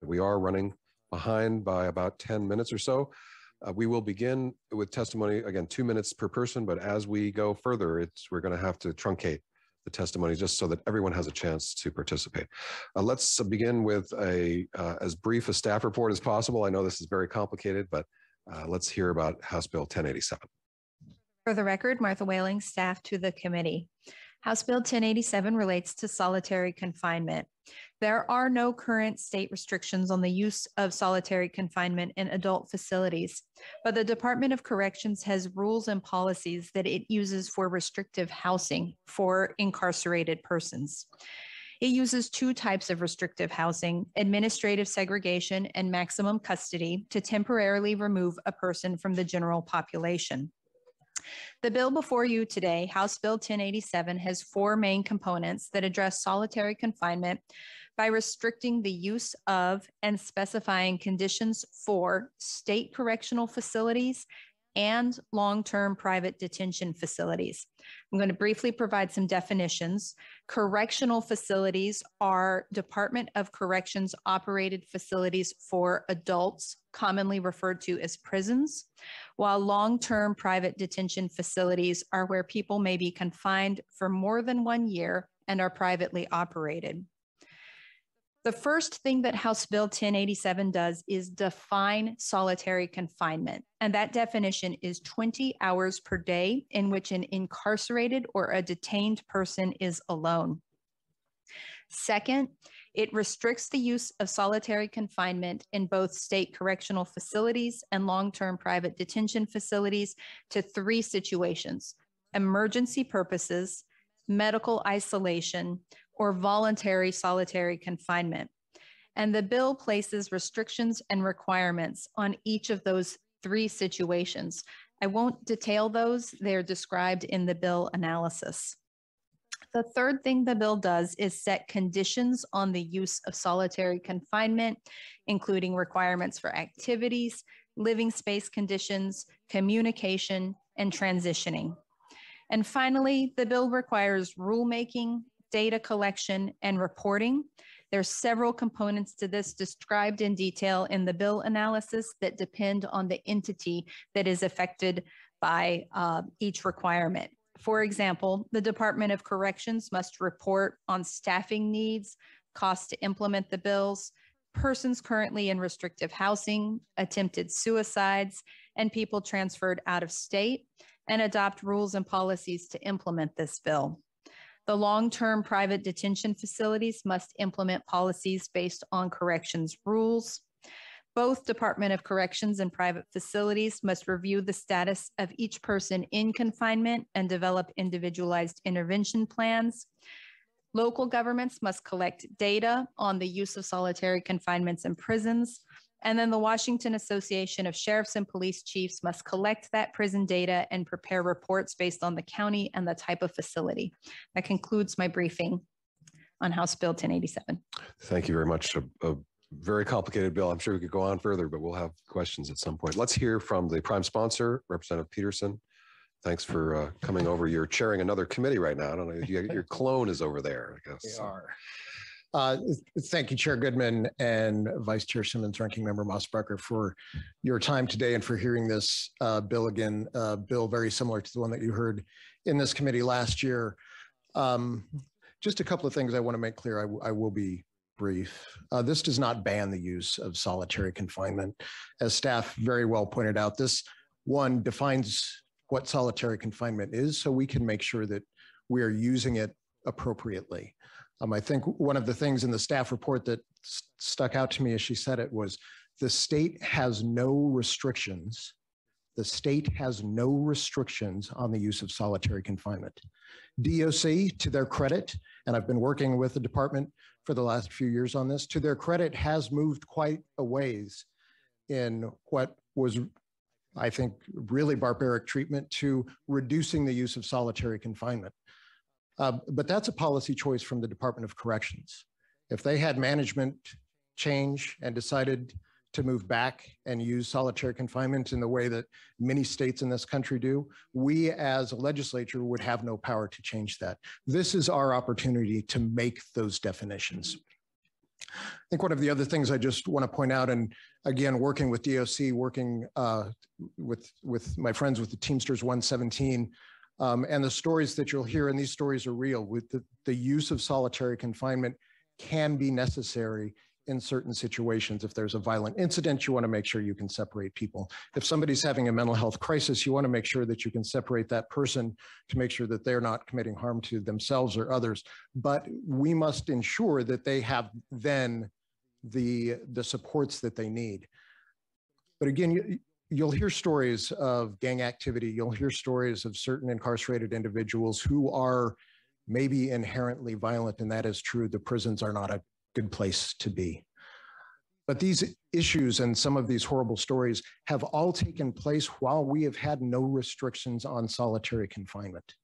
We are running behind by about 10 minutes or so. We will begin with testimony, again, 2 minutes per person, but as we go further, we're going to have to truncate the testimony just so that everyone has a chance to participate. Let's begin with as brief a staff report as possible. I know this is very complicated, but let's hear about House Bill 1087. For the record, Martha Whaling, staff to the committee. House Bill 1087 relates to solitary confinement. There are no current state restrictions on the use of solitary confinement in adult facilities, but the Department of Corrections has rules and policies that it uses for restrictive housing for incarcerated persons. It uses two types of restrictive housing: administrative segregation and maximum custody, to temporarily remove a person from the general population. The bill before you today, House Bill 1087, has four main components that address solitary confinement by restricting the use of and specifying conditions for state correctional facilities and long-term private detention facilities. I'm going to briefly provide some definitions. Correctional facilities are Department of Corrections operated facilities for adults, commonly referred to as prisons, while long-term private detention facilities are where people may be confined for more than 1 year and are privately operated. The first thing that House Bill 1087 does is define solitary confinement, and that definition is 20 hours per day in which an incarcerated or a detained person is alone. Second, it restricts the use of solitary confinement in both state correctional facilities and long-term private detention facilities to 3 situations: emergency purposes, medical isolation, or voluntary solitary confinement. And the bill places restrictions and requirements on each of those 3 situations. I won't detail those, they're described in the bill analysis. The third thing the bill does is set conditions on the use of solitary confinement, including requirements for activities, living space conditions, communication, and transitioning. And finally, the bill requires rulemaking, data collection, and reporting. There's several components to this described in detail in the bill analysis that depend on the entity that is affected by each requirement. For example, the Department of Corrections must report on staffing needs, costs to implement the bills, persons currently in restrictive housing, attempted suicides, and people transferred out of state, and adopt rules and policies to implement this bill. The long-term private detention facilities must implement policies based on corrections rules. Both Department of Corrections and private facilities must review the status of each person in confinement and develop individualized intervention plans. Local governments must collect data on the use of solitary confinements in prisons. And then the Washington Association of Sheriffs and Police Chiefs must collect that prison data and prepare reports based on the county and the type of facility. That concludes my briefing on House Bill 1087. Thank you very much. A very complicated bill. I'm sure we could go on further, but we'll have questions at some point. Let's hear from the prime sponsor, Representative Peterson. Thanks for coming over. You're chairing another committee right now. I don't know, your clone is over there, I guess. They are. Thank you, Chair Goodman and Vice Chair Simmons, Ranking Member Mossbrucker, for your time today and for hearing this bill again, bill very similar to the one that you heard in this committee last year. Just a couple of things I want to make clear. I will be brief. This does not ban the use of solitary confinement. As staff very well pointed out, this one defines what solitary confinement is so we can make sure that we are using it appropriately. I think one of the things in the staff report that stuck out to me as she said it was the state has no restrictions. The state has no restrictions on the use of solitary confinement. DOC, to their credit, and I've been working with the department for the last few years on this, to their credit, has moved quite a ways in what was, I think, really barbaric treatment to reducing the use of solitary confinement. But that's a policy choice from the Department of Corrections. If they had management change and decided to move back and use solitary confinement in the way that many states in this country do, we as a legislature would have no power to change that. This is our opportunity to make those definitions. I think one of the other things I just want to point out, and again, working with DOC, working with my friends with the Teamsters 117, and the stories that you'll hear, and these stories are real, with the use of solitary confinement can be necessary in certain situations. If there's a violent incident, you want to make sure you can separate people. If somebody's having a mental health crisis, you want to make sure that you can separate that person to make sure that they're not committing harm to themselves or others. But we must ensure that they have then the supports that they need. But again, you'll hear stories of gang activity. You'll hear stories of certain incarcerated individuals who are maybe inherently violent, and that is true. The prisons are not a good place to be. But these issues and some of these horrible stories have all taken place while we have had no restrictions on solitary confinement.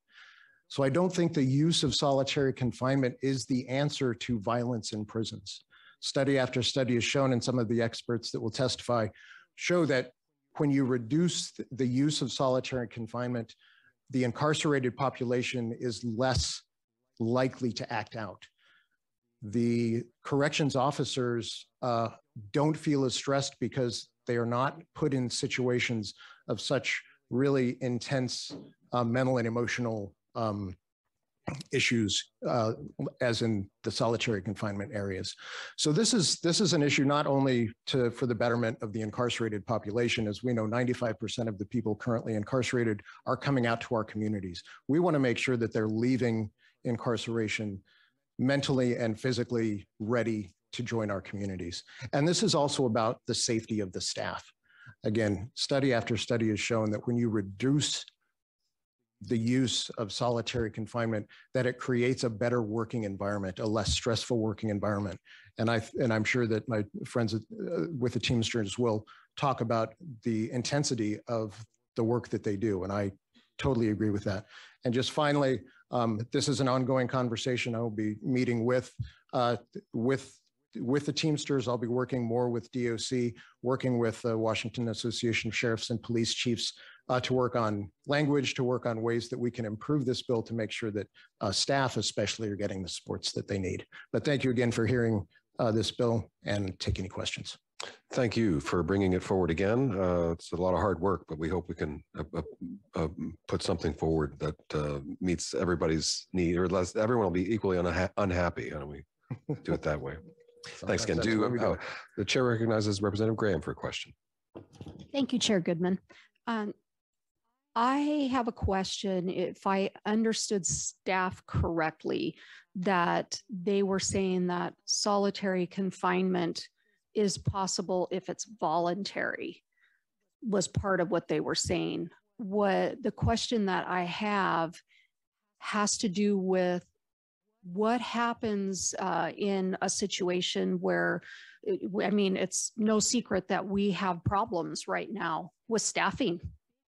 So I don't think the use of solitary confinement is the answer to violence in prisons. Study after study has shown, and some of the experts that will testify show that when you reduce the use of solitary confinement, the incarcerated population is less likely to act out. The corrections officers don't feel as stressed because they are not put in situations of such really intense mental and emotional issues as in the solitary confinement areas. So this is an issue not only for the betterment of the incarcerated population. As we know, 95% of the people currently incarcerated are coming out to our communities. We want to make sure that they're leaving incarceration mentally and physically ready to join our communities. And this is also about the safety of the staff. Again, study after study has shown that when you reduce the use of solitary confinement, that it creates a better working environment, a less stressful working environment. And I'm sure that my friends with the Teamsters will talk about the intensity of the work that they do. And I totally agree with that. And just finally, this is an ongoing conversation. I will be meeting with the Teamsters. I'll be working more with DOC, working with the Washington Association of Sheriffs and Police Chiefs to work on language, to work on ways that we can improve this bill to make sure that staff especially are getting the supports that they need. But thank you again for hearing this bill and take any questions. Thank you for bringing it forward again. It's a lot of hard work, but we hope we can put something forward that meets everybody's need, or less, everyone will be equally unhappy, and we do it that way. Thanks again. The chair recognizes Representative Graham for a question. Thank you, Chair Goodman. I have a question. If I understood staff correctly, that they were saying that solitary confinement is possible if it's voluntary, was part of what they were saying. What the question that I have has to do with what happens in a situation where, I mean, it's no secret that we have problems right now with staffing,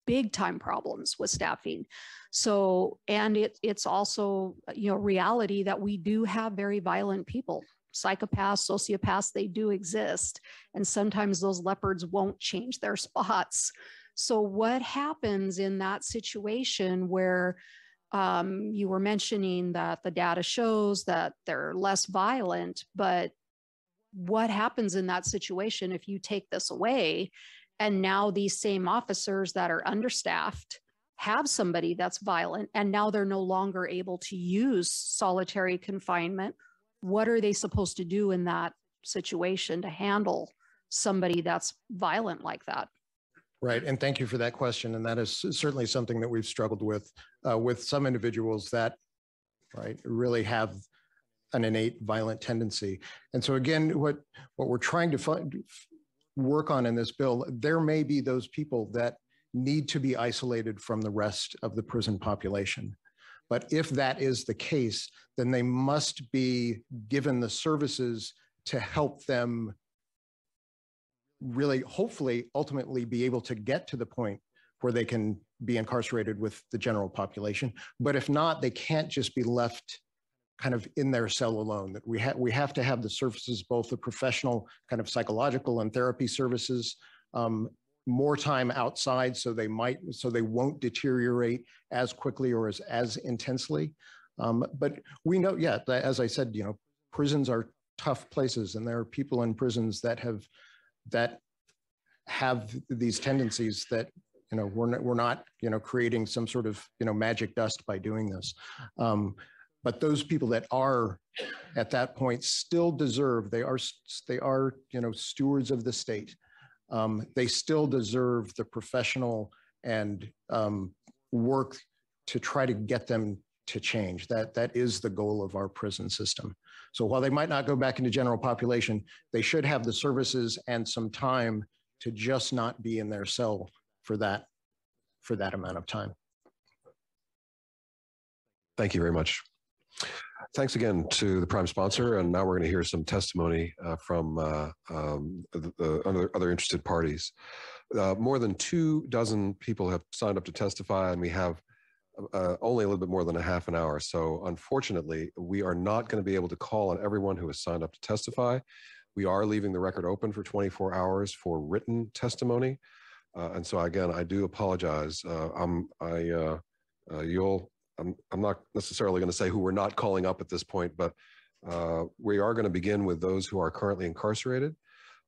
big time problems with staffing. So, and it's also, you know, reality that we do have very violent people. Psychopaths, sociopaths, they do exist. And sometimes those leopards won't change their spots. So what happens in that situation where you were mentioning that the data shows that they're less violent, but what happens in that situation if you take this away and now these same officers that are understaffed have somebody that's violent and now they're no longer able to use solitary confinement? What are they supposed to do in that situation to handle somebody that's violent like that? Right, and thank you for that question. And that is certainly something that we've struggled with some individuals that, right, really have an innate violent tendency. And so again, what we're trying to work on in this bill, there may be those people that need to be isolated from the rest of the prison population. But if that is the case, then they must be given the services to help them really, hopefully, ultimately be able to get to the point where they can be incarcerated with the general population. But if not, they can't just be left kind of in their cell alone. That we have to have the services, both the professional kind of psychological and therapy services, more time outside so they won't deteriorate as quickly or as intensely. But we know, yeah, as I said, you know, prisons are tough places, and there are people in prisons that have these tendencies that, you know, we're not, you know, creating some sort of, you know, magic dust by doing this. But those people that are at that point still deserve, they are, you know, stewards of the state. They still deserve the professional and work to try to get them to change. That is the goal of our prison system. So while they might not go back into general population, they should have the services and some time to just not be in their cell for that amount of time. Thank you very much. Thanks again to the prime sponsor, and now we're going to hear some testimony from the other interested parties. More than 24 people have signed up to testify, and we have only a little bit more than a half an hour. So unfortunately, we are not going to be able to call on everyone who has signed up to testify. We are leaving the record open for 24 hours for written testimony. And so again, I do apologize. I'm not necessarily going to say who we're not calling up at this point, but we are going to begin with those who are currently incarcerated.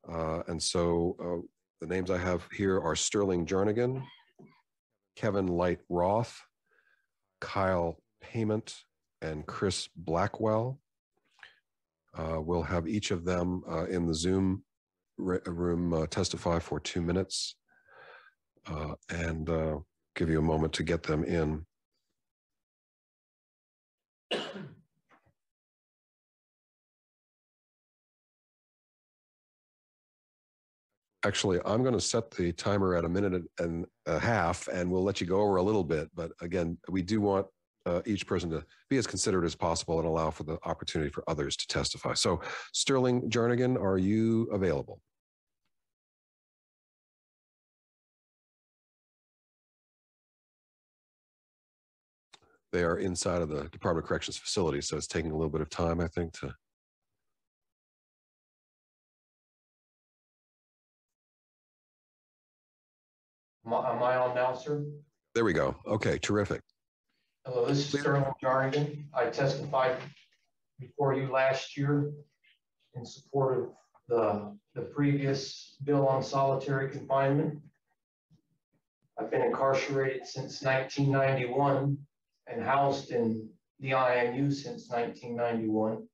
And so the names I have here are Sterling Jernigan, Kevin Light Roth, Kyle Payment, and Chris Blackwell. We'll have each of them in the Zoom room testify for 2 minutes and give you a moment to get them in. Actually, I'm going to set the timer at 1.5 minutes, and we'll let you go over a little bit. But again, we do want each person to be as considerate as possible and allow for the opportunity for others to testify. So Sterling Jernigan, are you available? They are inside of the Department of Corrections facility, so it's taking a little bit of time, I think, to... Am I on now, sir? There we go. Okay, terrific. Hello, this is Sterling Jernigan. I testified before you last year in support of the previous bill on solitary confinement. I've been incarcerated since 1991 and housed in the IMU since 1991.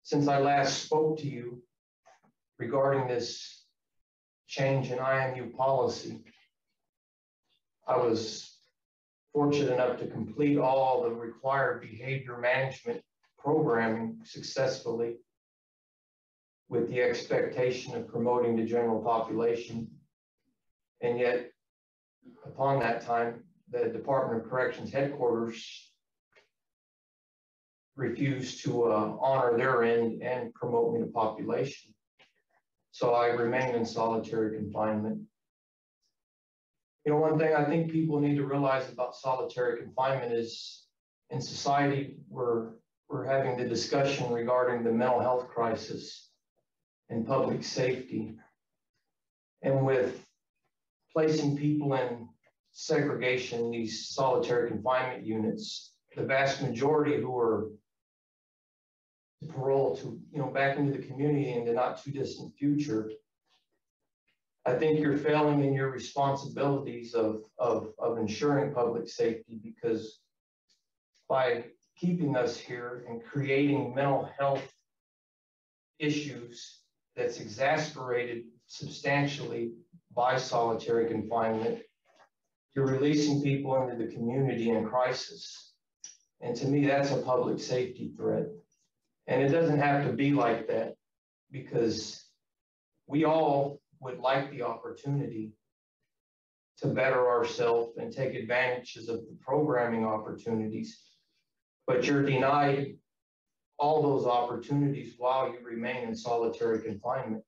Since I last spoke to you regarding this change in IMU policy, I was fortunate enough to complete all the required behavior management programming successfully with the expectation of promoting the general population. And yet, upon that time, the Department of Corrections headquarters refused to honor their end and promote me to population. So I remain in solitary confinement. You know, one thing I think people need to realize about solitary confinement is in society, we're having the discussion regarding the mental health crisis and public safety. And with placing people in segregation, these solitary confinement units, the vast majority who are paroled to, you know, back into the community in the not too distant future, I think you're failing in your responsibilities of ensuring public safety, because by keeping us here and creating mental health issues that's exacerbated substantially by solitary confinement, you're releasing people into the community in crisis. And to me, that's a public safety threat. And it doesn't have to be like that, because we all would like the opportunity to better ourselves and take advantages of the programming opportunities, but you're denied all those opportunities while you remain in solitary confinement.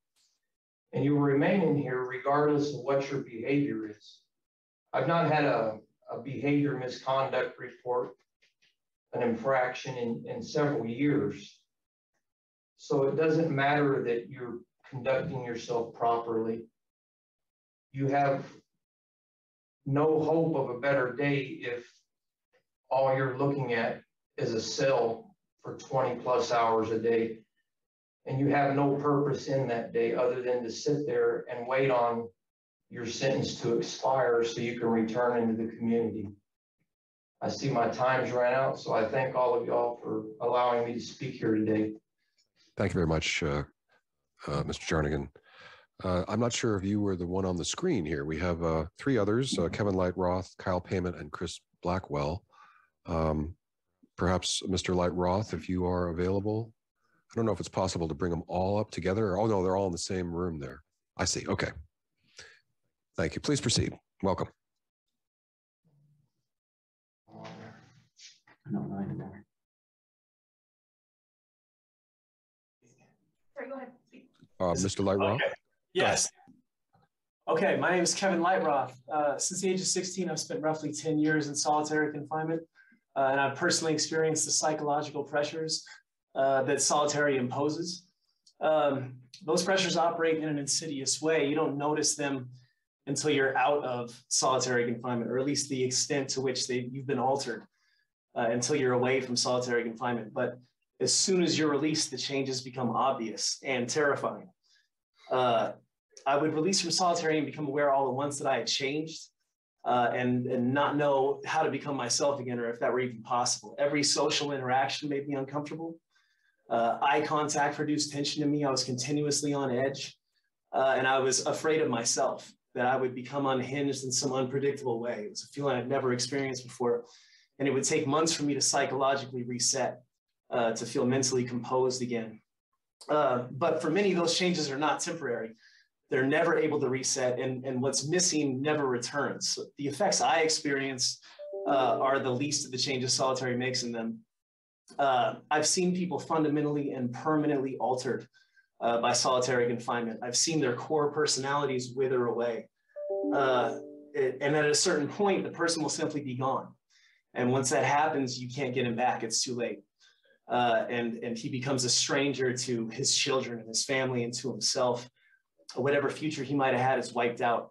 And you remain in here regardless of what your behavior is. I've not had a behavior misconduct report, an infraction in several years. So it doesn't matter that you're conducting yourself properly. You have no hope of a better day if all you're looking at is a cell for 20+ hours a day, and you have no purpose in that day other than to sit there and wait on your sentence to expire so you can return into the community. I see my time's ran out, so I thank all of y'all for allowing me to speak here today. Thank you very much, Mr. Jernigan. I'm not sure if you were the one on the screen here. We have 3 others, Kevin Lightroth, Kyle Payment, and Chris Blackwell. Perhaps Mr. Lightroth, if you are available. I don't know if it's possible to bring them all up together. Oh, no, they're all in the same room there. I see. Okay. Thank you. Please proceed. Welcome. I don't know anymore. Sorry, go ahead. Mr. Lightroth? Okay. Yes. Okay, my name is Kevin Lightroth. Since the age of 16, I've spent roughly 10 years in solitary confinement, and I've personally experienced the psychological pressures that solitary imposes. Those pressures operate in an insidious way. You don't notice them until you're out of solitary confinement, or at least the extent to which you've been altered until you're away from solitary confinement. But as soon as you're released, the changes become obvious and terrifying. I would release from solitary and become aware all at once that I had changed and not know how to become myself again, or if that were even possible. Every social interaction made me uncomfortable. Eye contact produced tension in me. I was continuously on edge, and I was afraid of myself, that I would become unhinged in some unpredictable way. It was a feeling I'd never experienced before, and it would take months for me to psychologically reset, to feel mentally composed again. But for many, those changes are not temporary. They're never able to reset, and what's missing never returns. So the effects I experience are the least of the changes solitary makes in them. I've seen people fundamentally and permanently altered by solitary confinement. I've seen their core personalities wither away. And at a certain point, the person will simply be gone. And once that happens, you can't get him back. It's too late. And he becomes a stranger to his children and his family and to himself. Whatever future he might have had is wiped out.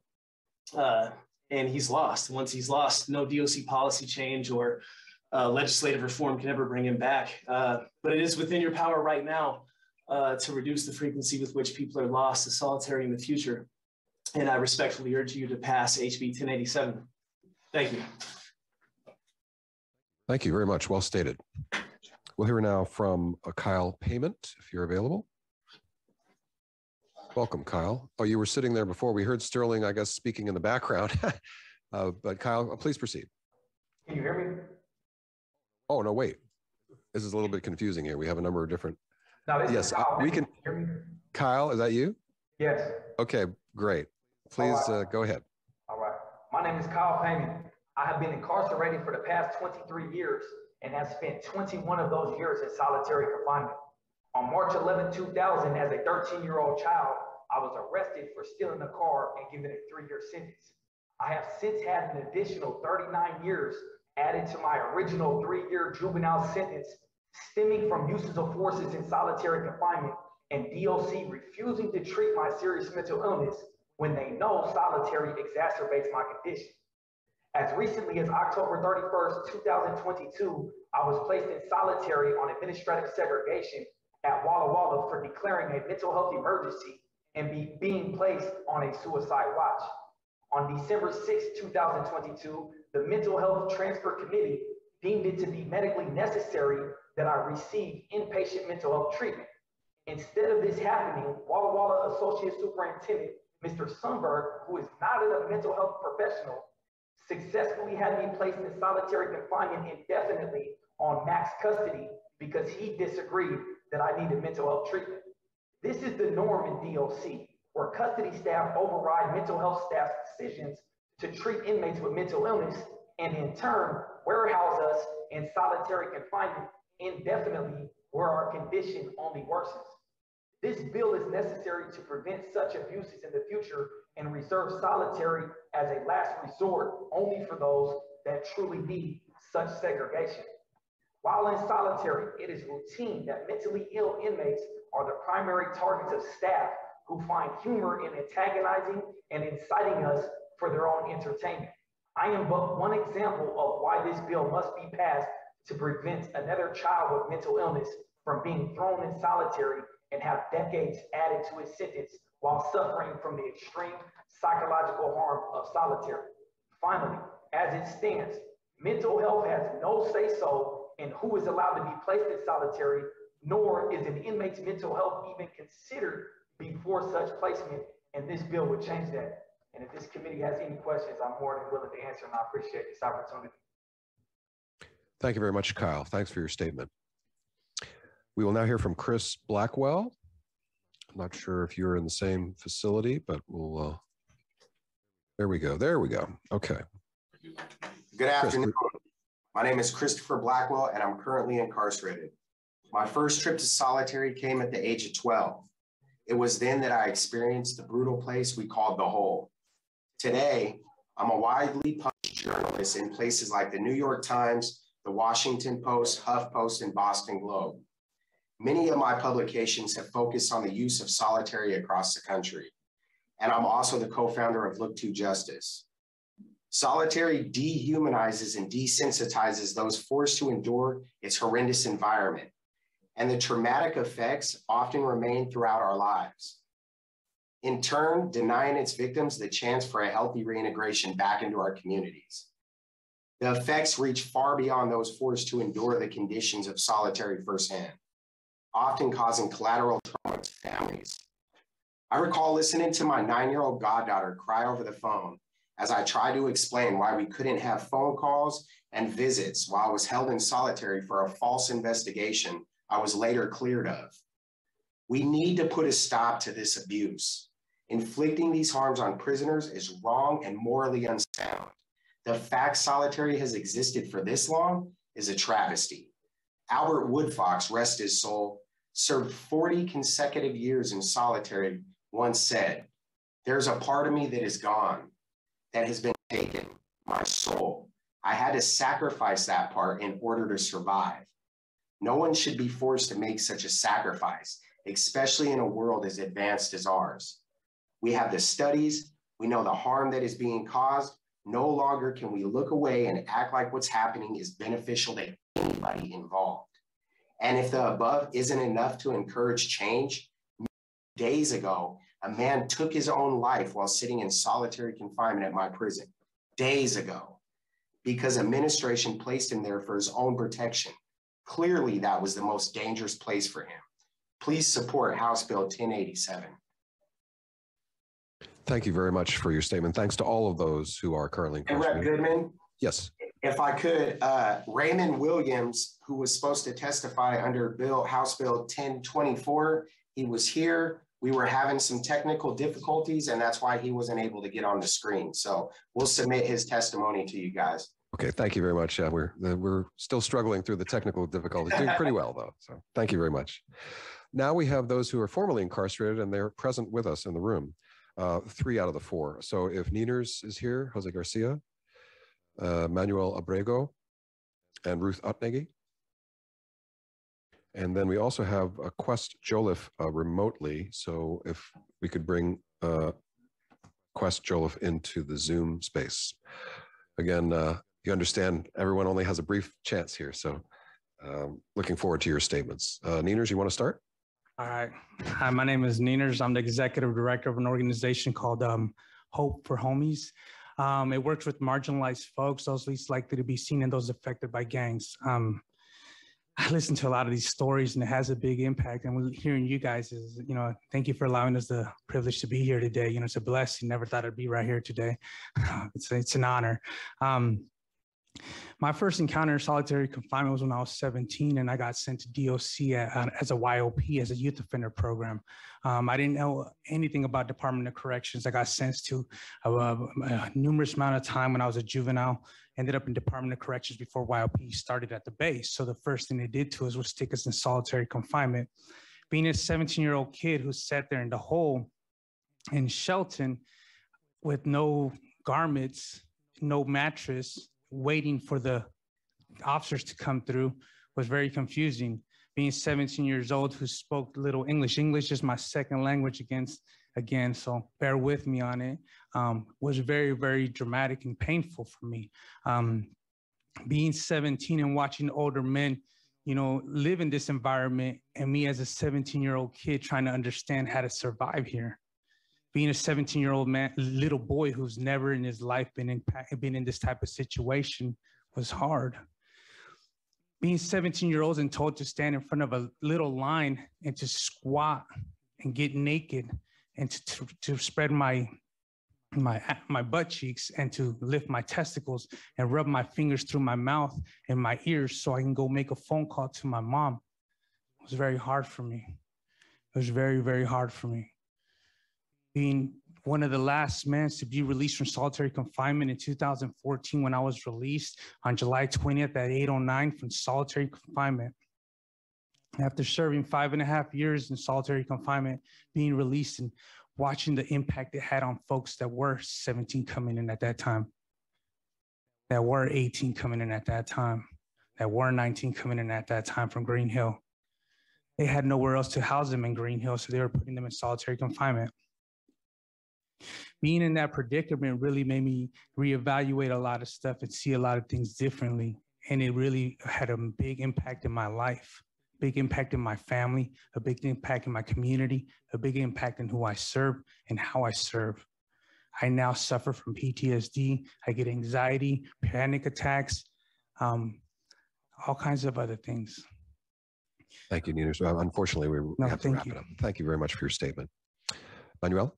And he's lost. Once he's lost, no DOC policy change or legislative reform can ever bring him back. But it is within your power right now to reduce the frequency with which people are lost to solitary in the future. And I respectfully urge you to pass HB 1087. Thank you. Thank you very much. Well stated. We'll hear now from Kyle Payment, if you're available. Welcome, Kyle. Oh, you were sitting there before. We heard Sterling, I guess, speaking in the background. But Kyle, please proceed. Can you hear me? Oh, no, wait. This is a little bit confusing here. We have a number of different. No, this yes, is Kyle. we can. Hear me? Kyle, is that you? Yes. Okay, great. Please go ahead. All right. My name is Kyle Payment. I have been incarcerated for the past 23 years and have spent 21 of those years in solitary confinement. On March 11, 2000, as a 13-year-old child, I was arrested for stealing a car and given a 3-year sentence. I have since had an additional 39 years added to my original 3-year juvenile sentence, stemming from uses of forces in solitary confinement and DOC refusing to treat my serious mental illness when they know solitary exacerbates my condition. As recently as October 31st, 2022, I was placed in solitary on administrative segregation at Walla Walla for declaring a mental health emergency and being placed on a suicide watch. On December 6, 2022, the Mental Health Transfer Committee deemed it to be medically necessary that I receive inpatient mental health treatment. Instead of this happening, Walla Walla Associate Superintendent, Mr. Sundberg, who is not a mental health professional, successfully had me placed in solitary confinement indefinitely on max custody because he disagreed that I needed mental health treatment. This is the norm in DOC, where custody staff override mental health staff's decisions to treat inmates with mental illness and in turn warehouse us in solitary confinement indefinitely where our condition only worsens. This bill is necessary to prevent such abuses in the future and reserve solitary as a last resort only for those that truly need such segregation. While in solitary, it is routine that mentally ill inmates are the primary targets of staff who find humor in antagonizing and inciting us for their own entertainment. I am but one example of why this bill must be passed to prevent another child with mental illness from being thrown in solitary and have decades added to his sentence while suffering from the extreme psychological harm of solitary. Finally, as it stands, mental health has no say-so in who is allowed to be placed in solitary, nor is an inmate's mental health even considered before such placement, and this bill would change that. And if this committee has any questions, I'm more than willing to answer, and I appreciate this opportunity. Thank you very much, Kyle. Thanks for your statement. We will now hear from Chris Blackwell. I'm not sure if you're in the same facility, but we'll, there we go. There we go. Okay. Good afternoon. My name is Christopher Blackwell, and I'm currently incarcerated. My first trip to solitary came at the age of 12. It was then that I experienced the brutal place we called the Hole. Today, I'm a widely published journalist in places like the New York Times, the Washington Post, HuffPost, and Boston Globe. Many of my publications have focused on the use of solitary across the country, and I'm also the co-founder of Look to Justice. Solitary dehumanizes and desensitizes those forced to endure its horrendous environment, and the traumatic effects often remain throughout our lives, in turn denying its victims the chance for a healthy reintegration back into our communities. The effects reach far beyond those forced to endure the conditions of solitary firsthand, often causing collateral trauma to families. I recall listening to my 9-year-old goddaughter cry over the phone as I tried to explain why we couldn't have phone calls and visits while I was held in solitary for a false investigation I was later cleared of. We need to put a stop to this abuse. Inflicting these harms on prisoners is wrong and morally unsound. The fact solitary has existed for this long is a travesty. Albert Woodfox, rest his soul, served 40 consecutive years in solitary, once said, "There's a part of me that is gone, that has been taken, my soul. I had to sacrifice that part in order to survive." No one should be forced to make such a sacrifice, especially in a world as advanced as ours. We have the studies, we know the harm that is being caused. No longer can we look away and act like what's happening is beneficial to anybody involved. And if the above isn't enough to encourage change, days ago, a man took his own life while sitting in solitary confinement at my prison, days ago, because administration placed him there for his own protection. Clearly, that was the most dangerous place for him. Please support House Bill 1087. Thank you very much for your statement. Thanks to all of those who are currently incarcerated. And Rep. Goodman? Yes. If I could, Raymond Williams, who was supposed to testify under House Bill 1024, he was here. We were having some technical difficulties, and that's why he wasn't able to get on the screen. So we'll submit his testimony to you guys. Okay, thank you very much. We're still struggling through the technical difficulties, doing pretty well though. So thank you very much. Now we have those who are formerly incarcerated and they're present with us in the room. 3 out of the 4. So if Nieners is here, Jose Garcia, Manuel Abrego, and Ruth Utnegi. And then we also have Quest Joliffe remotely. So if we could bring Quest Joliffe into the Zoom space. Again, you understand everyone only has a brief chance here. So looking forward to your statements. Nieners, you want to start? All right. Hi, my name is Nieners. I'm the executive director of an organization called Hope for Homies. It works with marginalized folks, those least likely to be seen and those affected by gangs. I listen to a lot of these stories and it has a big impact. And hearing you guys is, thank you for allowing us the privilege to be here today. It's a blessing. Never thought I'd be right here today. It's an honor. My first encounter in solitary confinement was when I was 17 and I got sent to DOC as a YOP, as a youth offender program. I didn't know anything about Department of Corrections. I got sentenced to a numerous amount of time when I was a juvenile, ended up in Department of Corrections before YOP started at the base. So the first thing they did to us was stick us in solitary confinement. Being a 17-year-old kid who sat there in the hole in Shelton with no garments, no mattress, waiting for the officers to come through was very confusing. Being 17 years old who spoke little English. English is my second language again, so bear with me on it. Was very, very dramatic and painful for me. being 17 and watching older men, you know, live in this environment, and me as a 17-year-old kid trying to understand how to survive here. Being a 17-year-old man, little boy who's never in his life been in this type of situation was hard. Being 17-year-olds and told to stand in front of a little line and to squat and get naked and to spread my butt cheeks and to lift my testicles and rub my fingers through my mouth and my ears so I can go make a phone call to my mom. It was very hard for me. It was very, very hard for me. Being one of the last men to be released from solitary confinement in 2014 when I was released on July 20th at 8:09 from solitary confinement. After serving 5.5 years in solitary confinement, being released and watching the impact it had on folks that were 17 coming in at that time, that were 18 coming in at that time, that were 19 coming in at that time from Green Hill. They had nowhere else to house them in Green Hill, so they were putting them in solitary confinement. Being in that predicament really made me reevaluate a lot of stuff and see a lot of things differently. And it really had a big impact in my life, big impact in my family, a big impact in my community, a big impact in who I serve and how I serve. I now suffer from PTSD. I get anxiety, panic attacks, all kinds of other things. Thank you, Nino. So unfortunately, we have to wrap it up. Thank you very much for your statement. Manuel?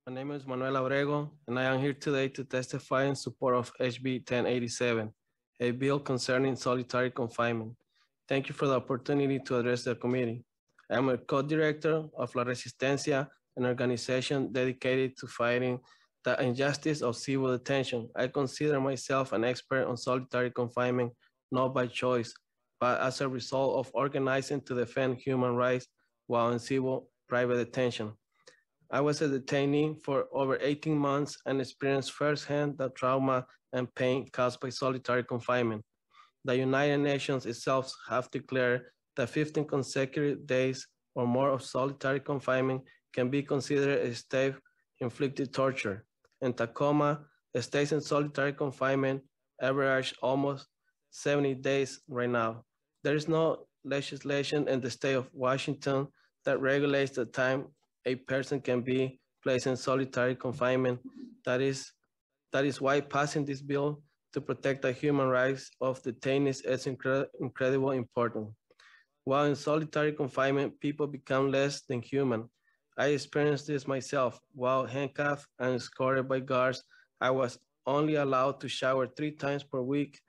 My name is Manuel Abrego, and I am here today to testify in support of HB 1087, a bill concerning solitary confinement. Thank you for the opportunity to address the committee. I am a co-director of La Resistencia, an organization dedicated to fighting the injustice of civil detention. I consider myself an expert on solitary confinement, not by choice, but as a result of organizing to defend human rights while in civil private detention. I was a detainee for over 18 months and experienced firsthand the trauma and pain caused by solitary confinement. The United Nations itself have declared that 15 consecutive days or more of solitary confinement can be considered a state-inflicted torture. In Tacoma, stays in solitary confinement average almost 70 days right now. There is no legislation in the state of Washington that regulates the time a person can be placed in solitary confinement. That is why passing this bill to protect the human rights of detainees is incredibly important. While in solitary confinement, people become less than human. I experienced this myself. While handcuffed and escorted by guards, I was only allowed to shower 3 times per week.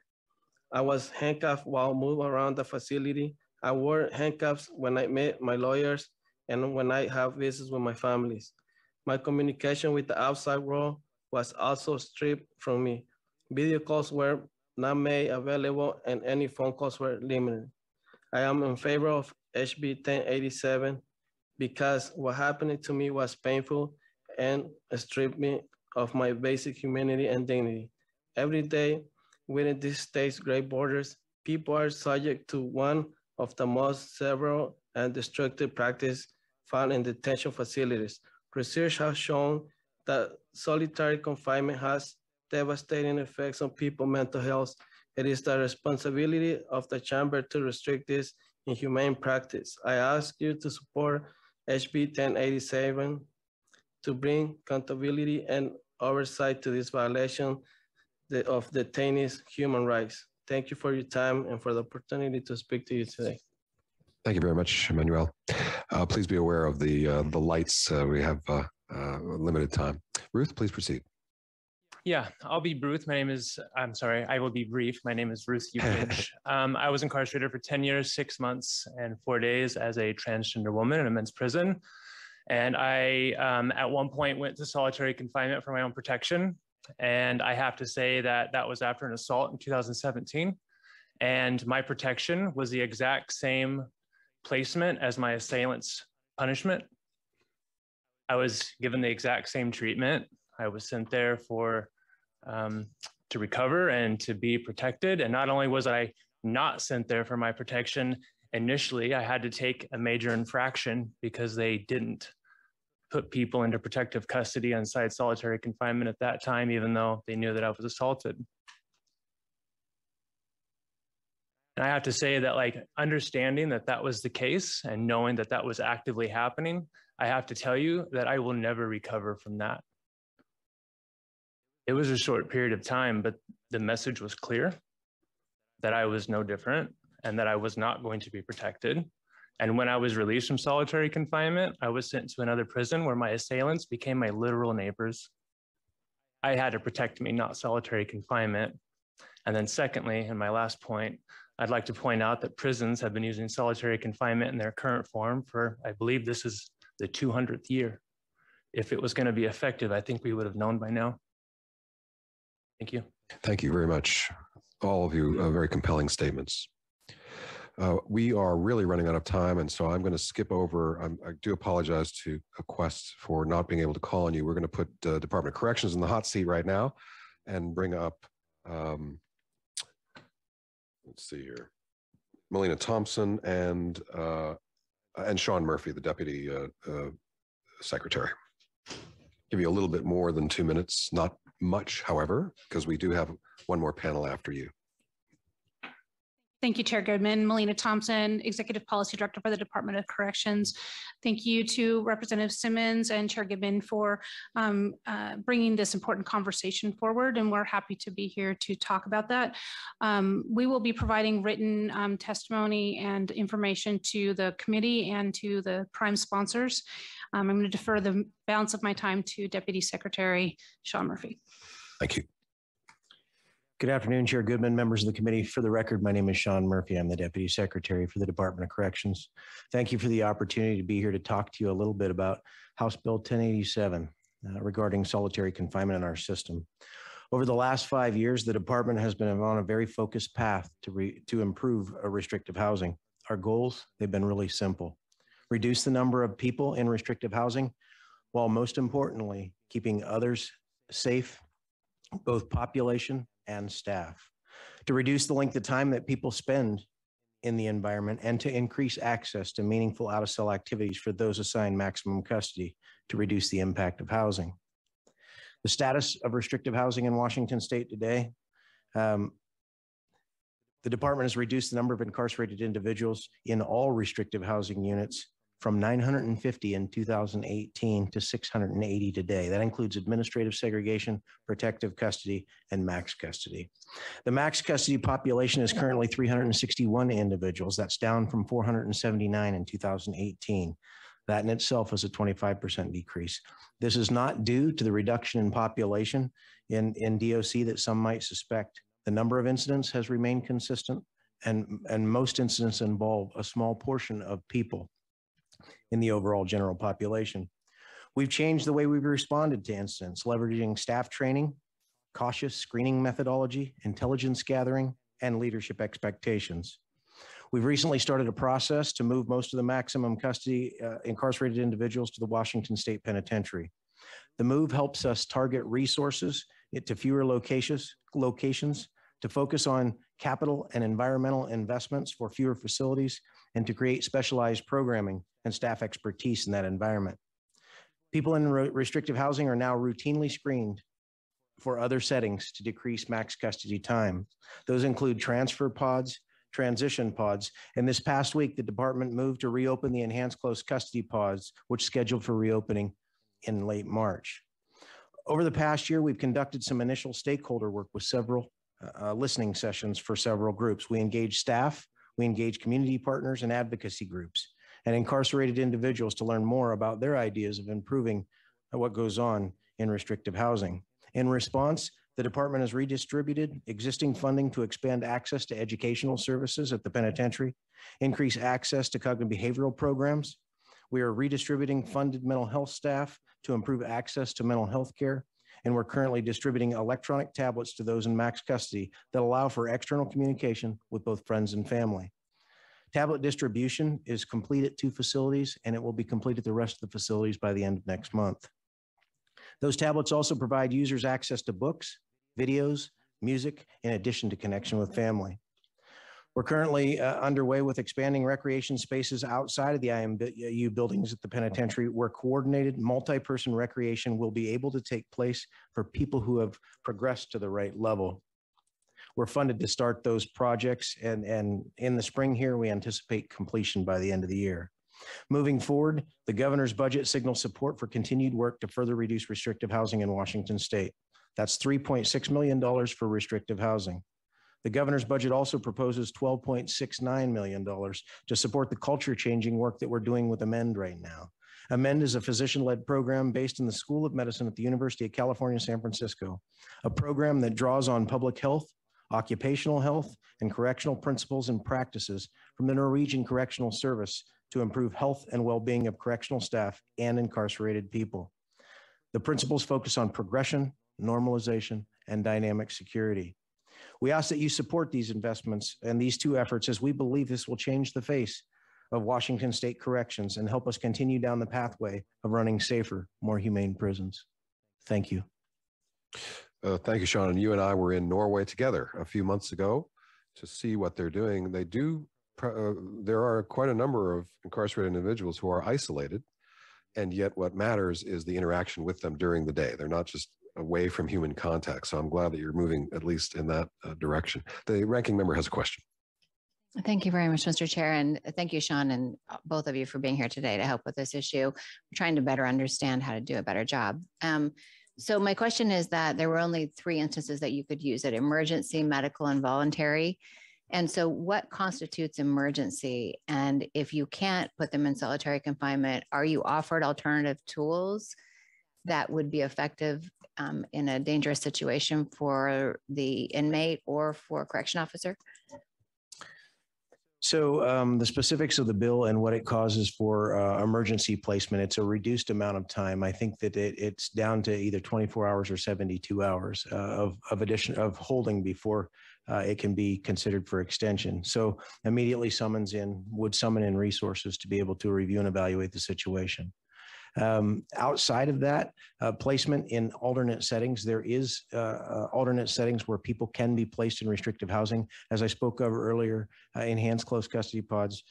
I was handcuffed while moving around the facility. I wore handcuffs when I met my lawyers and when I have visits with my families. My communication with the outside world was also stripped from me. Video calls were not made available and any phone calls were limited. I am in favor of HB 1087 because what happened to me was painful and stripped me of my basic humanity and dignity. Every day within this state's great borders, people are subject to one of the most severe and destructive practices found in detention facilities. Research has shown that solitary confinement has devastating effects on people's mental health. It is the responsibility of the chamber to restrict this inhumane practice. I ask you to support HB 1087 to bring accountability and oversight to this violation of detainees' human rights. Thank you for your time and for the opportunity to speak to you today. Thank you very much, Manuel. Please be aware of the lights. We have limited time. Ruth, please proceed. Yeah, I'll be Ruth. I will be brief. My name is Ruth Ukage. I was incarcerated for 10 years, 6 months, and 4 days as a transgender woman in a men's prison. And I, at one point, went to solitary confinement for my own protection. And I have to say that that was after an assault in 2017. And my protection was the exact same placement as my assailant's punishment. I was given the exact same treatment. I was sent there for to recover and to be protected. And not only was I not sent there for my protection, initially I had to take a major infraction because they didn't put people into protective custody inside solitary confinement at that time, even though they knew that I was assaulted. And I have to say that, like, understanding that that was the case and knowing that that was actively happening, I have to tell you that I will never recover from that. It was a short period of time, but the message was clear that I was no different and that I was not going to be protected. And when I was released from solitary confinement, I was sent to another prison where my assailants became my literal neighbors. I had to protect me, not solitary confinement. And then secondly, and my last point, I'd like to point out that prisons have been using solitary confinement in their current form for, I believe this is the 200th year. If it was going to be effective, I think we would have known by now. Thank you. Thank you very much. All of you, very compelling statements. We are really running out of time, and so I'm going to skip over. I do apologize to Quest for not being able to call on you. We're going to put Department of Corrections in the hot seat right now and bring up, let's see here, Melina Thompson and Sean Murphy, the Deputy Secretary. Give you a little bit more than 2 minutes, not much, however, because we do have one more panel after you. Thank you, Chair Goodman. Melina Thompson, Executive Policy Director for the Department of Corrections. Thank you to Representative Simmons and Chair Goodman for bringing this important conversation forward, and we're happy to be here to talk about that. We will be providing written testimony and information to the committee and to the prime sponsors. I'm going to defer the balance of my time to Deputy Secretary Sean Murphy. Thank you. Good afternoon, Chair Goodman, members of the committee. For the record, my name is Sean Murphy. I'm the Deputy Secretary for the Department of Corrections. Thank you for the opportunity to be here to talk to you a little bit about House Bill 1087 regarding solitary confinement in our system. Over the last 5 years, the department has been on a very focused path to improve restrictive housing. Our goals, they've been really simple. Reduce the number of people in restrictive housing, while most importantly, keeping others safe, both population and staff, to reduce the length of time that people spend in the environment, and to increase access to meaningful out-of-cell activities for those assigned maximum custody to reduce the impact of housing. The status of restrictive housing in Washington State today, the department has reduced the number of incarcerated individuals in all restrictive housing units from 950 in 2018 to 680 today. That includes administrative segregation, protective custody, and max custody. The max custody population is currently 361 individuals. That's down from 479 in 2018. That in itself is a 25% decrease. This is not due to the reduction in population in DOC that some might suspect. The number of incidents has remained consistent, and most incidents involve a small portion of people in the overall general population. We've changed the way we've responded to incidents, leveraging staff training, cautious screening methodology, intelligence gathering, and leadership expectations. We've recently started a process to move most of the maximum custody incarcerated individuals to the Washington State Penitentiary. The move helps us target resources to fewer locations to focus on capital and environmental investments for fewer facilities, and to create specialized programming and staff expertise in that environment. People in restrictive housing are now routinely screened for other settings to decrease max custody time. Those include transfer pods, transition pods, and this past week, the department moved to reopen the enhanced close custody pods, which scheduled for reopening in late March. Over the past year, we've conducted some initial stakeholder work with several listening sessions for several groups. We engage staff, we engage community partners and advocacy groups, and incarcerated individuals to learn more about their ideas of improving what goes on in restrictive housing. In response, the department has redistributed existing funding to expand access to educational services at the penitentiary, increase access to cognitive behavioral programs. We are redistributing funded mental health staff to improve access to mental health care, and we're currently distributing electronic tablets to those in max custody that allow for external communication with both friends and family. Tablet distribution is complete at 2 facilities, and it will be complete at the rest of the facilities by the end of next month. Those tablets also provide users access to books, videos, music, in addition to connection with family. We're currently underway with expanding recreation spaces outside of the IMU buildings at the penitentiary, where coordinated multi-person recreation will be able to take place for people who have progressed to the right level. we're funded to start those projects. And in the spring here, we anticipate completion by the end of the year. Moving forward, the governor's budget signals support for continued work to further reduce restrictive housing in Washington state. That's $3.6 million for restrictive housing. The governor's budget also proposes $12.69 million to support the culture changing work that we're doing with Amend right now. Amend is a physician-led program based in the School of Medicine at the University of California, San Francisco, a program that draws on public health, occupational health, and correctional principles and practices from the Norwegian Correctional Service to improve health and well-being of correctional staff and incarcerated people. The principles focus on progression, normalization, and dynamic security. We ask that you support these investments and these two efforts, as we believe this will change the face of Washington state corrections and help us continue down the pathway of running safer, more humane prisons. Thank you. Thank you, Sean. And you and I were in Norway together a few months ago to see what they're doing. They do, there are quite a number of incarcerated individuals who are isolated, and yet what matters is the interaction with them during the day. They're not just away from human contact. So I'm glad that you're moving at least in that direction. The ranking member has a question. Thank you very much, Mr. Chair. And thank you, Sean, and both of you for being here today to help with this issue. We're trying to better understand how to do a better job. So my question is that there were only 3 instances that you could use it: emergency, medical, and voluntary. And so what constitutes emergency? And if you can't put them in solitary confinement, are you offered alternative tools that would be effective in a dangerous situation for the inmate or for a correction officer? So the specifics of the bill and what it causes for emergency placement, it's a reduced amount of time. I think that it's down to either 24 hours or 72 hours of holding before it can be considered for extension. So immediately would summon in resources to be able to review and evaluate the situation. Outside of that, placement in alternate settings, there is alternate settings where people can be placed in restrictive housing. As I spoke of earlier, enhanced close custody pods,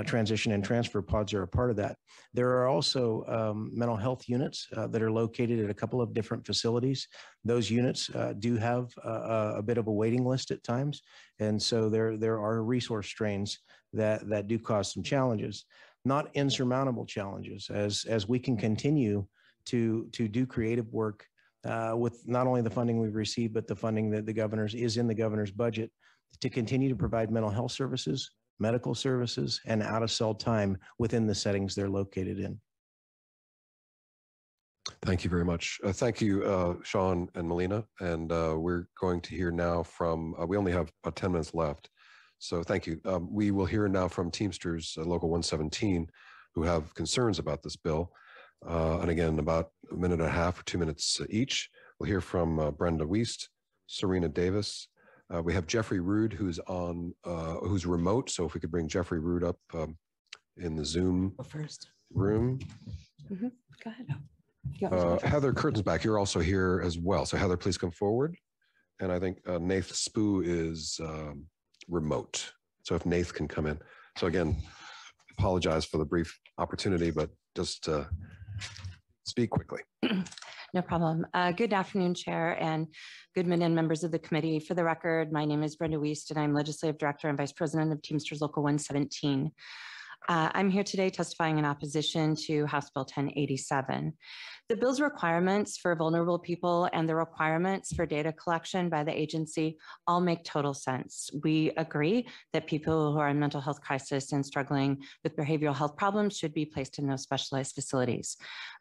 transition and transfer pods are a part of that. There are also mental health units that are located at a couple of different facilities. Those units do have a bit of a waiting list at times. And so there are resource strains that do cause some challenges. Not insurmountable challenges, as we can continue to do creative work with not only the funding we've received, but the funding that is in the governor's budget to continue to provide mental health services, medical services, and out-of-cell time within the settings they're located in. Thank you very much. Thank you, Sean and Melina. And we're going to hear now from, we only have about 10 minutes left. So thank you. We will hear now from Teamsters Local 117, who have concerns about this bill. And again, about a minute and a half or 2 minutes each. We'll hear from Brenda Wiest, Serena Davis. We have Jeffrey Rood, who's remote. So if we could bring Jeffrey Rood up in the Zoom room. Mm-hmm. Go ahead. Heather Kurtensbach, you're also here as well. So Heather, please come forward. And I think Nath Spoo is remote. So if Nath can come in. So again, apologize for the brief opportunity, but just speak quickly. No problem. Good afternoon, Chair and Goodman and members of the committee. For the record, my name is Brenda Wiest and I'm Legislative Director and Vice President of Teamsters Local 117. I'm here today testifying in opposition to House Bill 1087. The bill's requirements for vulnerable people and the requirements for data collection by the agency all make total sense. We agree that people who are in mental health crisis and struggling with behavioral health problems should be placed in those specialized facilities.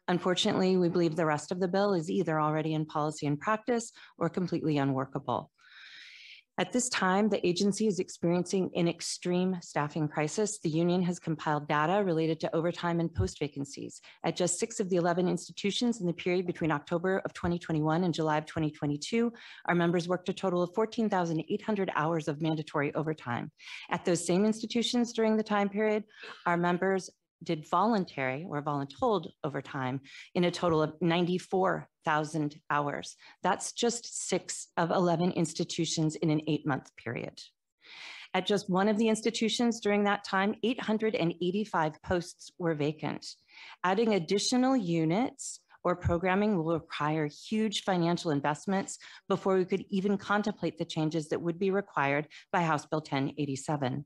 Unfortunately, we believe the rest of the bill is either already in policy and practice or completely unworkable. At this time, the agency is experiencing an extreme staffing crisis. The union has compiled data related to overtime and post vacancies. At just 6 of the 11 institutions in the period between October of 2021 and July of 2022, our members worked a total of 14,800 hours of mandatory overtime. At those same institutions during the time period, our members did voluntary or voluntold overtime in a total of 94,000 hours. That's just 6 of 11 institutions in an 8-month period. At just one of the institutions during that time, 885 posts were vacant. Adding additional units or programming will require huge financial investments before we could even contemplate the changes that would be required by House Bill 1087.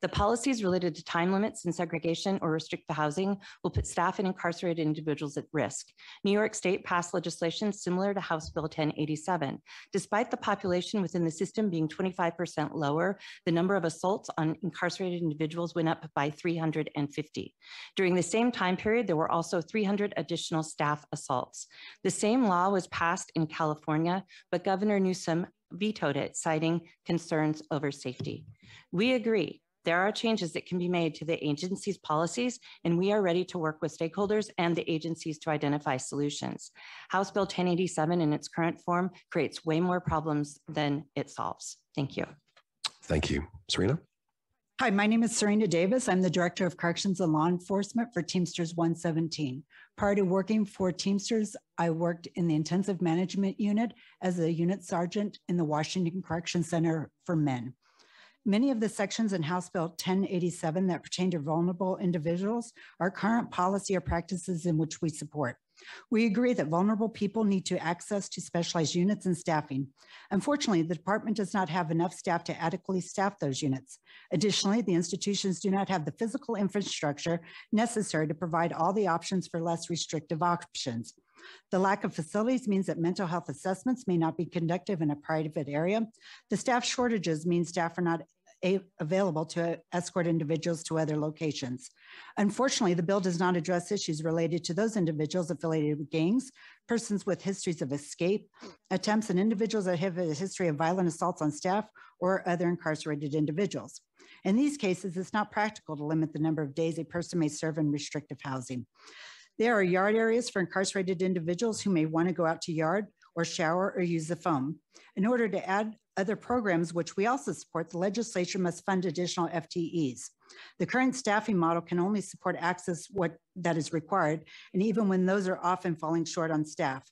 The policies related to time limits and segregation or restricted housing will put staff and incarcerated individuals at risk. New York State passed legislation similar to House Bill 1087. Despite the population within the system being 25% lower, the number of assaults on incarcerated individuals went up by 350. During the same time period, there were also 300 additional staff assaults. The same law was passed in California, but Governor Newsom vetoed it, citing concerns over safety. We agree there are changes that can be made to the agency's policies, and we are ready to work with stakeholders and the agencies to identify solutions. House Bill 1087 in its current form creates way more problems than it solves. Thank you. Thank you. Serena? Hi, my name is Serena Davis. I'm the Director of Corrections and Law Enforcement for Teamsters 117. Prior to working for Teamsters, I worked in the Intensive Management Unit as a unit sergeant in the Washington Correction Center for Men. Many of the sections in House Bill 1087 that pertain to vulnerable individuals are current policy or practices in which we support. We agree that vulnerable people need to access to specialized units and staffing. Unfortunately, the department does not have enough staff to adequately staff those units. Additionally, the institutions do not have the physical infrastructure necessary to provide all the options for less restrictive options. The lack of facilities means that mental health assessments may not be conducted in a private area. The staff shortages mean staff are not available to escort individuals to other locations. Unfortunately, the bill does not address issues related to those individuals affiliated with gangs, persons with histories of escape attempts, and individuals that have a history of violent assaults on staff or other incarcerated individuals. In these cases, it's not practical to limit the number of days a person may serve in restrictive housing. There are yard areas for incarcerated individuals who may want to go out to yard or shower or use the phone. In order to add other programs, which we also support, the legislature must fund additional FTEs. The current staffing model can only support access that is required, and even when those are often falling short on staff.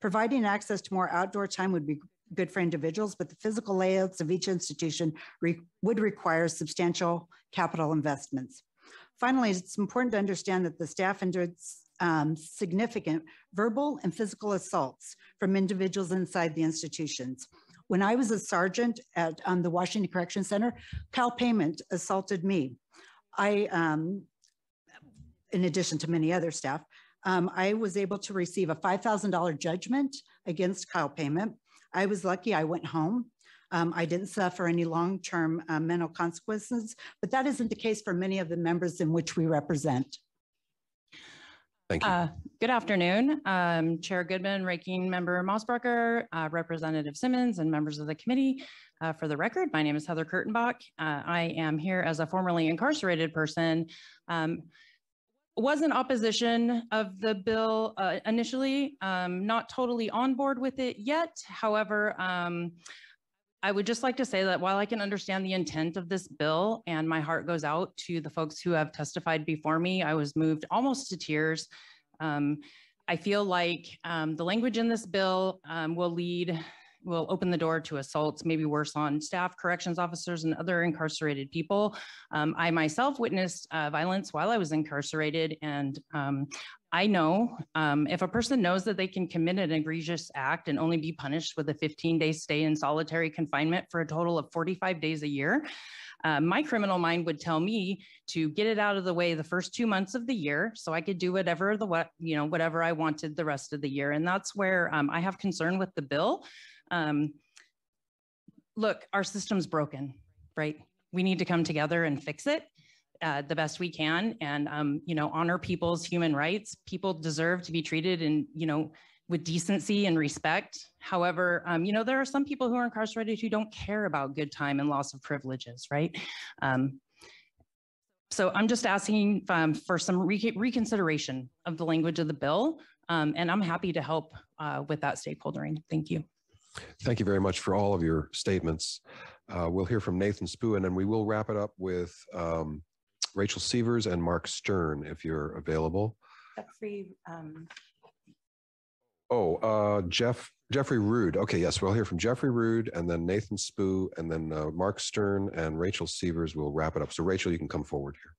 Providing access to more outdoor time would be good for individuals, but the physical layouts of each institution would require substantial capital investments. Finally, it's important to understand that the staff endured significant verbal and physical assaults from individuals inside the institutions. When I was a sergeant at the Washington Correction Center, Kyle Payment assaulted me. In addition to many other staff, I was able to receive a $5,000 judgment against Kyle Payment. I was lucky I went home. I didn't suffer any long-term mental consequences, but that isn't the case for many of the members in which we represent. Thank you. Good afternoon, Chair Goodman, Ranking Member Mossbrucker, Representative Simmons, and members of the committee. For the record, my name is Heather Kurtenbach. I am here as a formerly incarcerated person. Was in opposition of the bill initially, not totally on board with it yet. However, I would just like to say that while I can understand the intent of this bill and my heart goes out to the folks who have testified before me, I was moved almost to tears. I feel like the language in this bill will open the door to assaults, maybe worse on staff, corrections officers, and other incarcerated people. I myself witnessed violence while I was incarcerated, and I know if a person knows that they can commit an egregious act and only be punished with a 15-day stay in solitary confinement for a total of 45 days a year, my criminal mind would tell me to get it out of the way the first 2 months of the year so I could do whatever I wanted the rest of the year. And that's where I have concern with the bill. Look, our system's broken, right? We need to come together and fix it the best we can, and honor people's human rights. People deserve to be treated with decency and respect. However, there are some people who are incarcerated who don't care about good time and loss of privileges, right? So I'm just asking for some reconsideration of the language of the bill, and I'm happy to help with that stakeholdering. Thank you. Thank you very much for all of your statements. We'll hear from Nathan Spoo, and then we will wrap it up with Rachel Sievers and Mark Stern, if you're available. Jeffrey Rude. Okay, yes, we'll hear from Jeffrey Rude, and then Nathan Spoo, and then Mark Stern and Rachel Sievers will wrap it up. So Rachel, you can come forward here.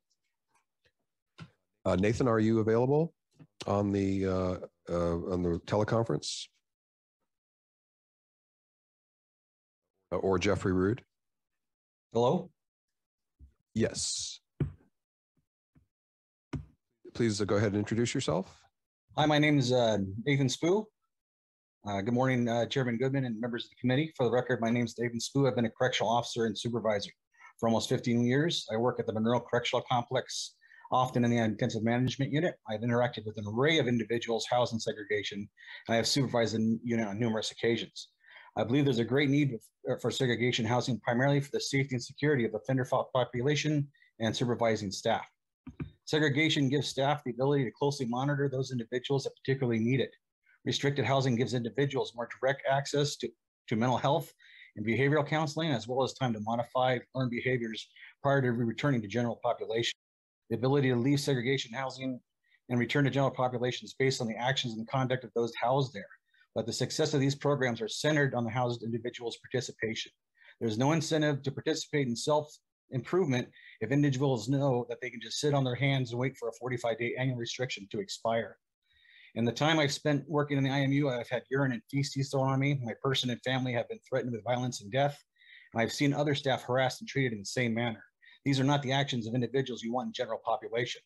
Nathan, are you available on the on the teleconference? Or Jeffrey Rude? Hello? Yes. Please go ahead and introduce yourself. Hi, my name is Nathan Spoo. Good morning, Chairman Goodman and members of the committee. For the record, my name is Nathan Spoo. I've been a correctional officer and supervisor for almost 15 years. I work at the Monroe Correctional Complex, often in the intensive management unit. I've interacted with an array of individuals housed in segregation, and I have supervised the unit on numerous occasions. I believe there's a great need for segregation housing, primarily for the safety and security of the offender population and supervising staff. Segregation gives staff the ability to closely monitor those individuals that particularly need it. Restricted housing gives individuals more direct access to mental health and behavioral counseling, as well as time to modify learned behaviors prior to returning to general population. The ability to leave segregation housing and return to general population is based on the actions and conduct of those housed there. But the success of these programs are centered on the housed individual's participation. There's no incentive to participate in self-improvement if individuals know that they can just sit on their hands and wait for a 45-day annual restriction to expire. In the time I've spent working in the IMU, I've had urine and feces thrown on me. My person and family have been threatened with violence and death. And I've seen other staff harassed and treated in the same manner. These are not the actions of individuals you want in general population.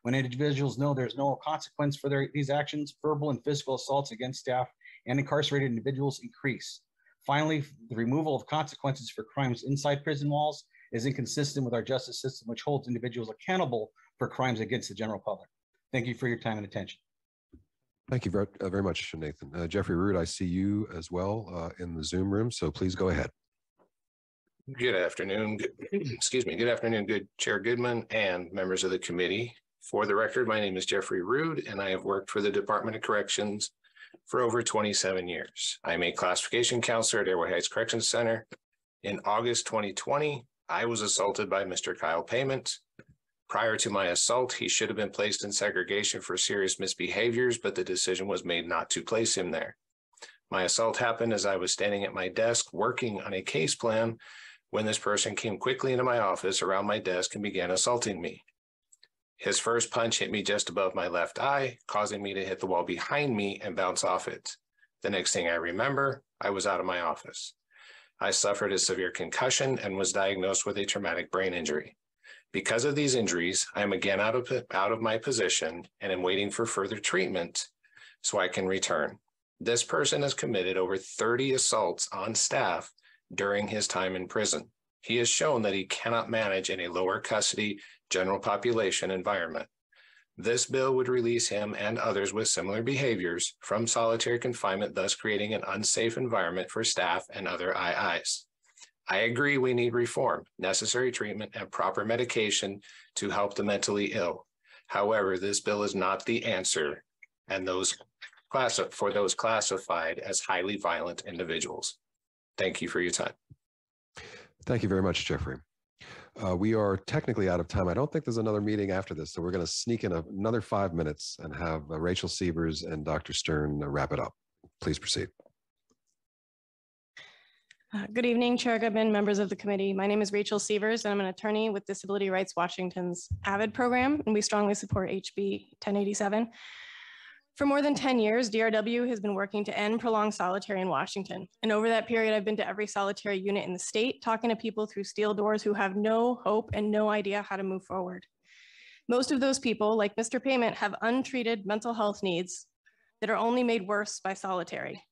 When individuals know there's no consequence for these actions, verbal and physical assaults against staff and incarcerated individuals increase. Finally, the removal of consequences for crimes inside prison walls is inconsistent with our justice system, which holds individuals accountable for crimes against the general public. Thank you for your time and attention. Thank you very much, Nathan. Jeffrey Root, I see you as well in the Zoom room, so please go ahead. Good afternoon. Excuse me. Good afternoon, good Chair Goodman and members of the committee. For the record, my name is Jeffrey Root, and I have worked for the Department of Corrections for over 27 years. I'm a classification counselor at Airway Heights Corrections Center. In August 2020, I was assaulted by Mr. Kyle Payment. Prior to my assault, he should have been placed in segregation for serious misbehaviors, but the decision was made not to place him there. My assault happened as I was standing at my desk working on a case plan when this person came quickly into my office around my desk and began assaulting me. His first punch hit me just above my left eye, causing me to hit the wall behind me and bounce off it. The next thing I remember, I was out of my office. I suffered a severe concussion and was diagnosed with a traumatic brain injury. Because of these injuries, I am again out of my position and am waiting for further treatment so I can return. This person has committed over 30 assaults on staff during his time in prison. He has shown that he cannot manage in a lower custody general population environment. This bill would release him and others with similar behaviors from solitary confinement, thus creating an unsafe environment for staff and other IIs. I agree we need reform, necessary treatment, and proper medication to help the mentally ill. However, this bill is not the answer and for those classified as highly violent individuals. Thank you for your time. Thank you very much, Jeffrey. We are technically out of time. I don't think there's another meeting after this, so we're going to sneak in another 5 minutes and have Rachel Sievers and Dr. Stern wrap it up. Please proceed. Good evening, Chair Goodman, members of the committee. My name is Rachel Sievers, and I'm an attorney with Disability Rights Washington's AVID program, and we strongly support HB 1087. For more than 10 years, DRW has been working to end prolonged solitary in Washington. And over that period, I've been to every solitary unit in the state, talking to people through steel doors who have no hope and no idea how to move forward. Most of those people, like Mr. Payment, have untreated mental health needs that are only made worse by solitary.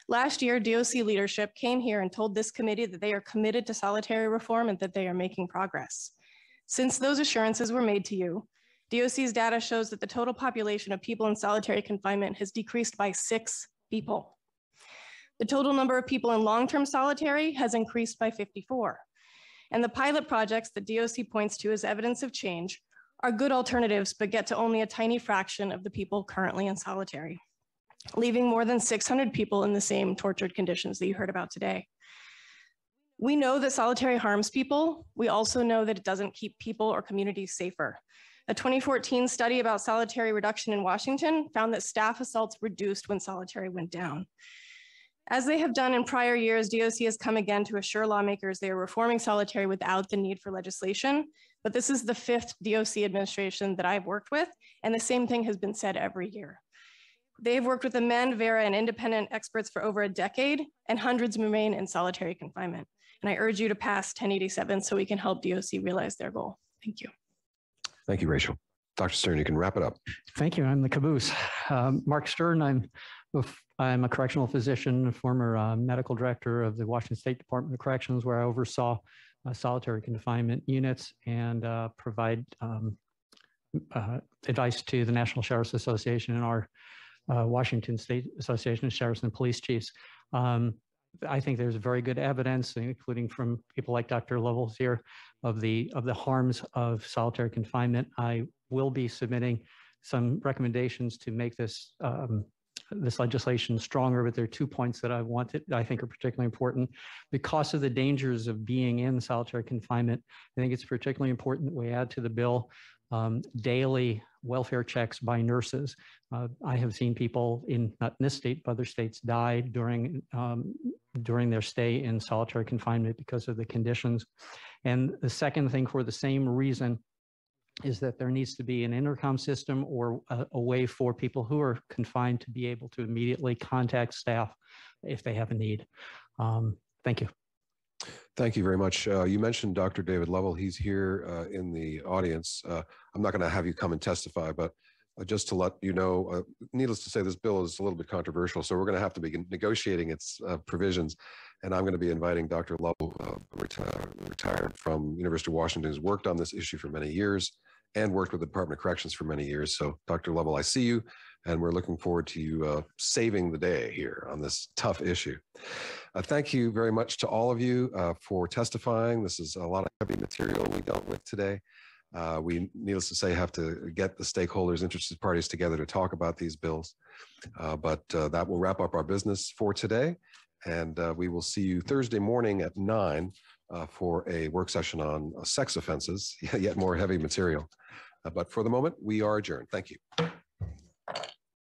Last year, DOC leadership came here and told this committee that they are committed to solitary reform and that they are making progress. Since those assurances were made to you, DOC's data shows that the total population of people in solitary confinement has decreased by 6 people. The total number of people in long-term solitary has increased by 54. And the pilot projects that DOC points to as evidence of change are good alternatives, but get to only a tiny fraction of the people currently in solitary, leaving more than 600 people in the same tortured conditions that you heard about today. We know that solitary harms people. We also know that it doesn't keep people or communities safer. A 2014 study about solitary reduction in Washington found that staff assaults reduced when solitary went down. As they have done in prior years, DOC has come again to assure lawmakers they are reforming solitary without the need for legislation, but this is the 5th DOC administration that I've worked with, and the same thing has been said every year. They've worked with Amend, Vera, and independent experts for over a decade, and hundreds remain in solitary confinement. And I urge you to pass 1087 so we can help DOC realize their goal. Thank you. Thank you, Rachel. Dr. Stern, you can wrap it up. Thank you. I'm the caboose. Mark Stern, I'm a correctional physician, former medical director of the Washington State Department of Corrections, where I oversaw solitary confinement units and provide advice to the National Sheriff's Association and our Washington State Association of Sheriffs and Police Chiefs. I think there's very good evidence, including from people like Dr. Lovell here, of the harms of solitary confinement. I will be submitting some recommendations to make this this legislation stronger, but there are 2 points that I think are particularly important. Because of the dangers of being in solitary confinement, I think it's particularly important that we add to the bill daily welfare checks by nurses. I have seen people not in this state, but other states die during their stay in solitary confinement because of the conditions. And the second thing, for the same reason, is that there needs to be an intercom system or a way for people who are confined to be able to immediately contact staff if they have a need. Thank you. Thank you very much. You mentioned Dr. David Lovell. He's here in the audience. I'm not going to have you come and testify, but just to let you know, needless to say, this bill is a little bit controversial, so we're going to have to be negotiating its provisions. And I'm going to be inviting Dr. Lovell, retired from University of Washington, who's worked on this issue for many years and worked with the Department of Corrections for many years. So Dr. Lovell, I see you, and we're looking forward to you saving the day here on this tough issue. Thank you very much to all of you for testifying. This is a lot of heavy material we dealt with today. We, needless to say, have to get the stakeholders, interested parties together to talk about these bills. But that will wrap up our business for today. And we will see you Thursday morning at 9 for a work session on sex offenses, yet more heavy material. But for the moment, we are adjourned. Thank you.